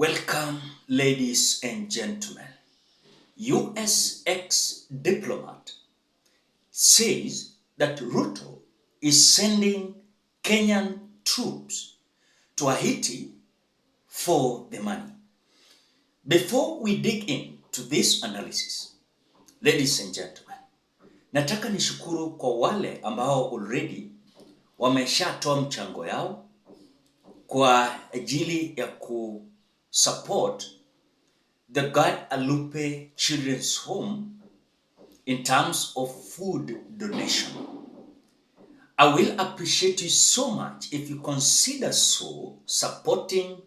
Welcome, ladies and gentlemen. US ex-diplomat says that Ruto is sending Kenyan troops to Haiti for the money. Before we dig into this analysis, ladies and gentlemen, nataka nishukuru kwa wale ambao already wameshatoa mchango yao kwa ajili ya support the Guadalupe Children's Home in terms of food donation. I will appreciate you so much if you consider supporting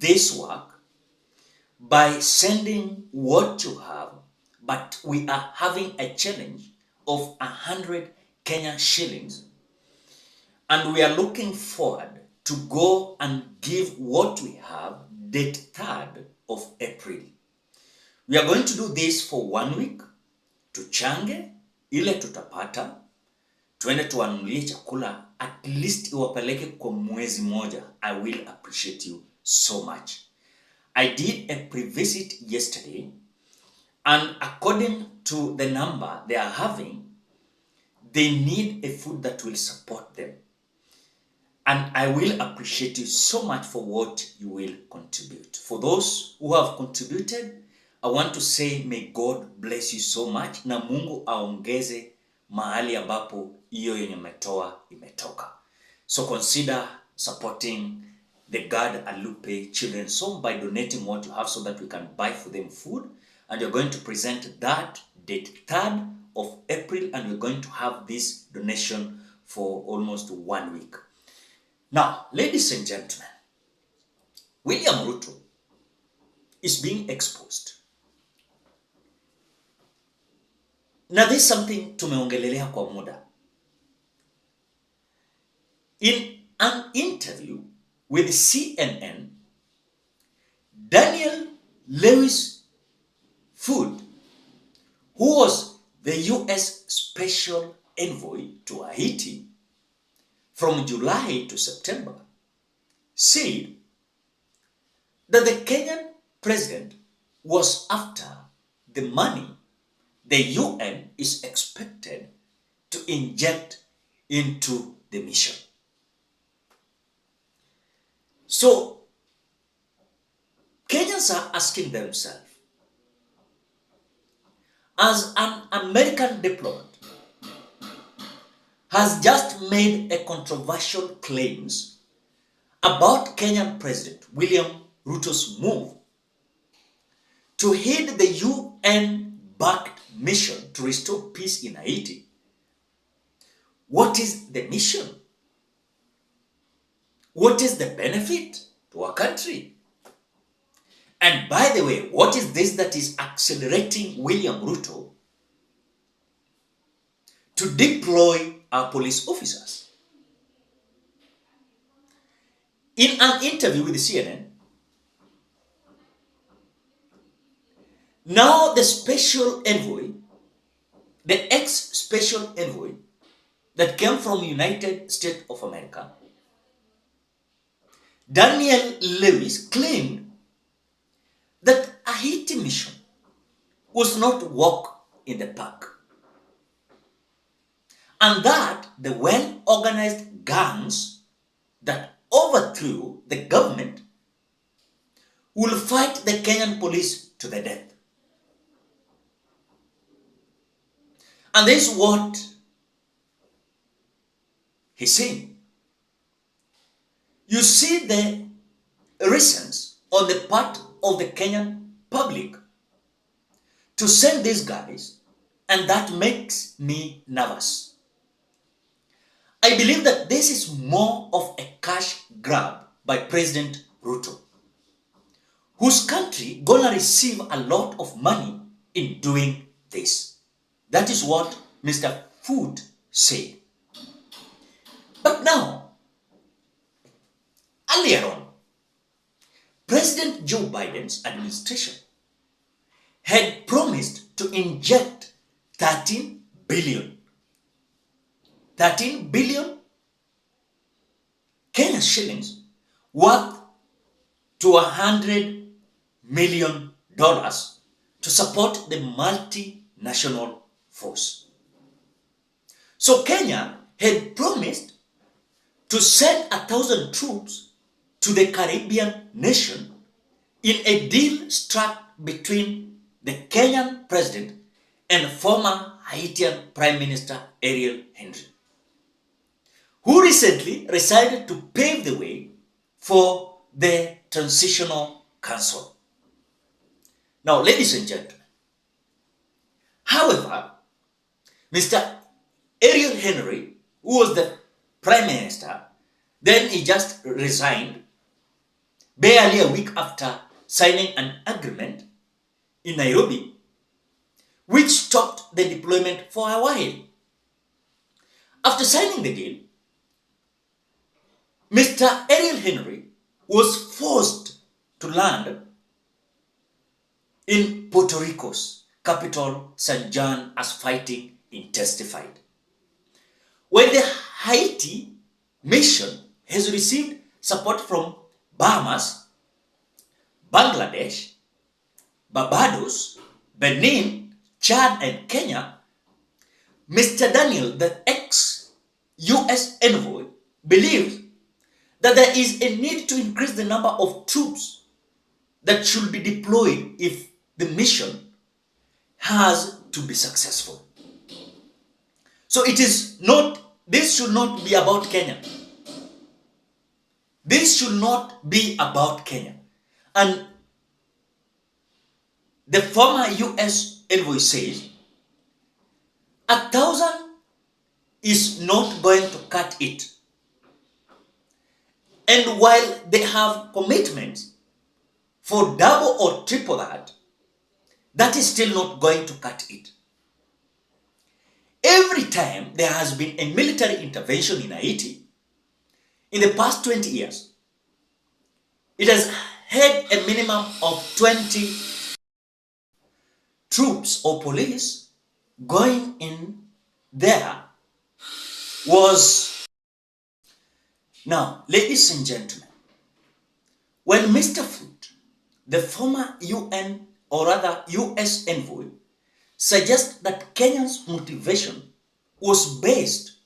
this work by sending what you have, but we are having a challenge of 100 Kenyan shillings, and we are looking forward to go and give what we have date 3rd of April. We are going to do this for 1 week. Tuchange ile tutapata, tuende tuanulie chakula, at least iwapeleke kwa mwezi moja. I will appreciate you so much. I did a pre-visit yesterday, and according to the number they are having, they need a food that will support them. And I will appreciate you so much for what you will contribute. For those who have contributed, I want to say may God bless you so much, na Mungu aongeze mahali ambapo hiyo yenye umetoa imetoka. So consider supporting the Guadalupe Children's Home by donating what you have so that we can buy for them food. And you're going to present that date 3rd of April, and we're going to have this donation for almost 1 week. Now, ladies and gentlemen, William Ruto is being exposed. Now, this is something tumeongelelea kwa muda. In an interview with CNN, Daniel Lewis Food, who was the US Special Envoy to Haiti from July to September, said that the Kenyan president was after the money the UN is expected to inject into the mission. So, Kenyans are asking themselves, as an American diplomat has just made a controversial claims about Kenyan President William Ruto's move to head the UN-backed mission to restore peace in Haiti. What is the mission? What is the benefit to our country? And by the way, what is this that is accelerating William Ruto to deploy our police officers? In an interview with CNN, now the special envoy, the ex-special envoy that came from United States of America, Daniel Lewis, claimed that a Haiti mission was not a walk in the park, and that the well-organized gangs that overthrew the government will fight the Kenyan police to the death. And this is what he's saying. You see the reasons on the part of the Kenyan public to send these guys, and that makes me nervous. I believe that this is more of a cash grab by President Ruto, whose country gonna receive a lot of money in doing this. That is what Mr. Food said. But now, earlier on, President Joe Biden's administration had promised to inject 13 billion Kenyan shillings worth to $100 million to support the multinational force. So Kenya had promised to send 1,000 troops to the Caribbean nation in a deal struck between the Kenyan president and former Haitian Prime Minister Ariel Henry, who recently decided to pave the way for the Transitional Council. Now, ladies and gentlemen, however, Mr. Ariel Henry, who was the Prime Minister, then he just resigned barely a week after signing an agreement in Nairobi, which stopped the deployment for a while. After signing the deal, Mr. Ariel Henry was forced to land in Puerto Rico's capital, San Juan, as fighting intensified. When the Haiti mission has received support from Bahamas, Bangladesh, Barbados, Benin, Chad, and Kenya, Mr. Daniel, the ex-US envoy, believes that there is a need to increase the number of troops that should be deployed if the mission has to be successful. So this should not be about Kenya. This should not be about Kenya. And the former US envoy says 1,000 is not going to cut it. And while they have commitments for double or triple that, that is still not going to cut it. Every time there has been a military intervention in Haiti, in the past 20 years, it has had a minimum of 20 troops or police going in there. Now, ladies and gentlemen, when Mr. Foot, the former UN or rather US envoy, suggests that Kenya's motivation was based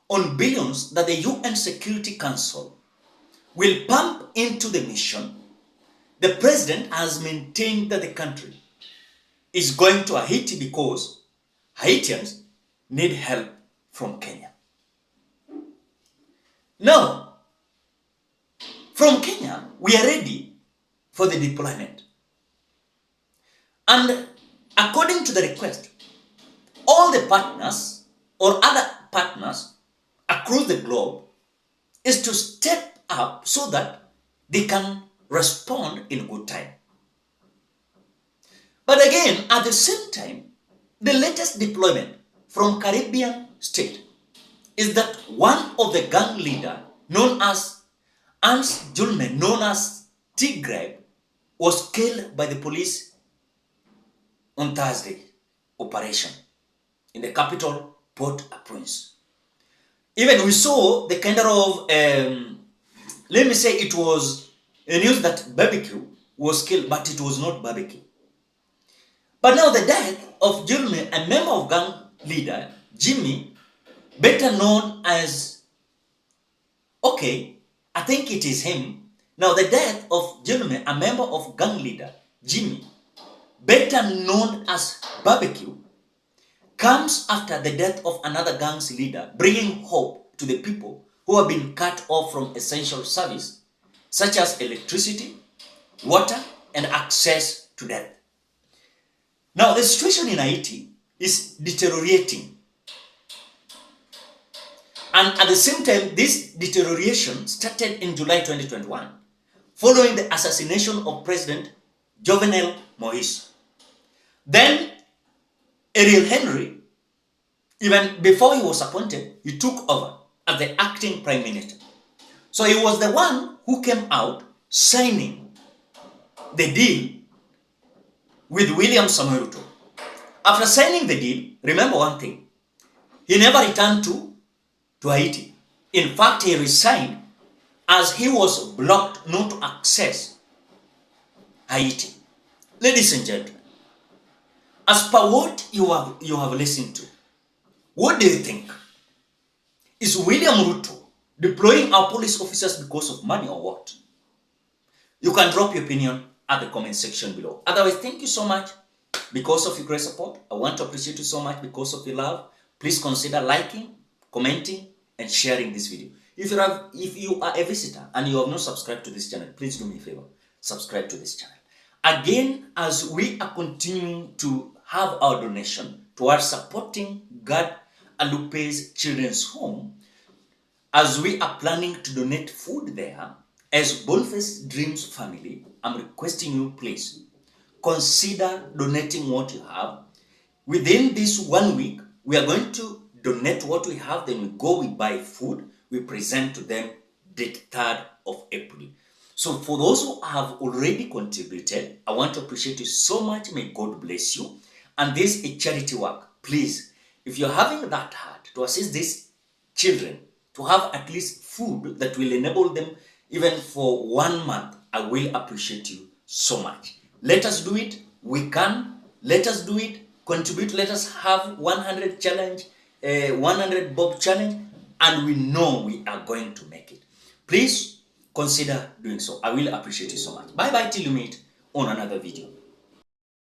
on billions that the UN Security Council will pump into the mission, the president has maintained that the country is going to Haiti because Haitians need help from Kenya. Now, from Kenya, we are ready for the deployment. And according to the request, all the partners or other partners across the globe is to step up so that they can respond in good time. But again, at the same time, the latest deployment from Caribbean state is that one of the gang leader known as Julme, known as Tigray, was killed by the police on Thursday operation in the capital, Port-au-Prince. Even we saw the kind of, let me say it was a news that barbecue was killed, but it was not barbecue. But now the death of Julme, a member of gang leader, Jimmy, better known as, okay, I think it is him. Now the death of Julme, a member of gang leader, Jimmy, better known as Barbecue, comes after the death of another gang's leader, bringing hope to the people who have been cut off from essential service, such as electricity, water, and access to death. Now, the situation in Haiti is deteriorating. And at the same time, this deterioration started in July 2021, following the assassination of President Jovenel Moïse. Then, Ariel Henry, even before he was appointed, he took over as the acting prime minister. So he was the one who came out signing the deal with William Samoei Ruto. After signing the deal, remember one thing, he never returned to Haiti. In fact, he resigned as he was blocked not to access Haiti. Ladies and gentlemen, as per what you have listened to, what do you think? Is William Ruto deploying our police officers because of money or what? You can drop your opinion at the comment section below. Otherwise, thank you so much because of your great support. I want to appreciate you so much because of your love. Please consider liking, commenting, and sharing this video. If you are a visitor and you have not subscribed to this channel, please do me a favor. Subscribe to this channel. Again, as we are continuing to have our donation towards supporting God Alupe's Children's Home, as we are planning to donate food there, as Bonface Dreams family, I'm requesting you, please, consider donating what you have. Within this 1 week, we are going to donate what we have, then we buy food, we present to them the 3rd of April. So for those who have already contributed, I want to appreciate you so much. May God bless you. And this is a charity work. Please, if you're having that heart to assist these children, to have at least food that will enable them even for 1 month, I will appreciate you so much. Let us do it. We can. Let us do it. Contribute. Let us have 100 challenge, 100 bob challenge, and we know we are going to make it. Please consider doing so. I will appreciate you so much. Bye bye till you meet on another video.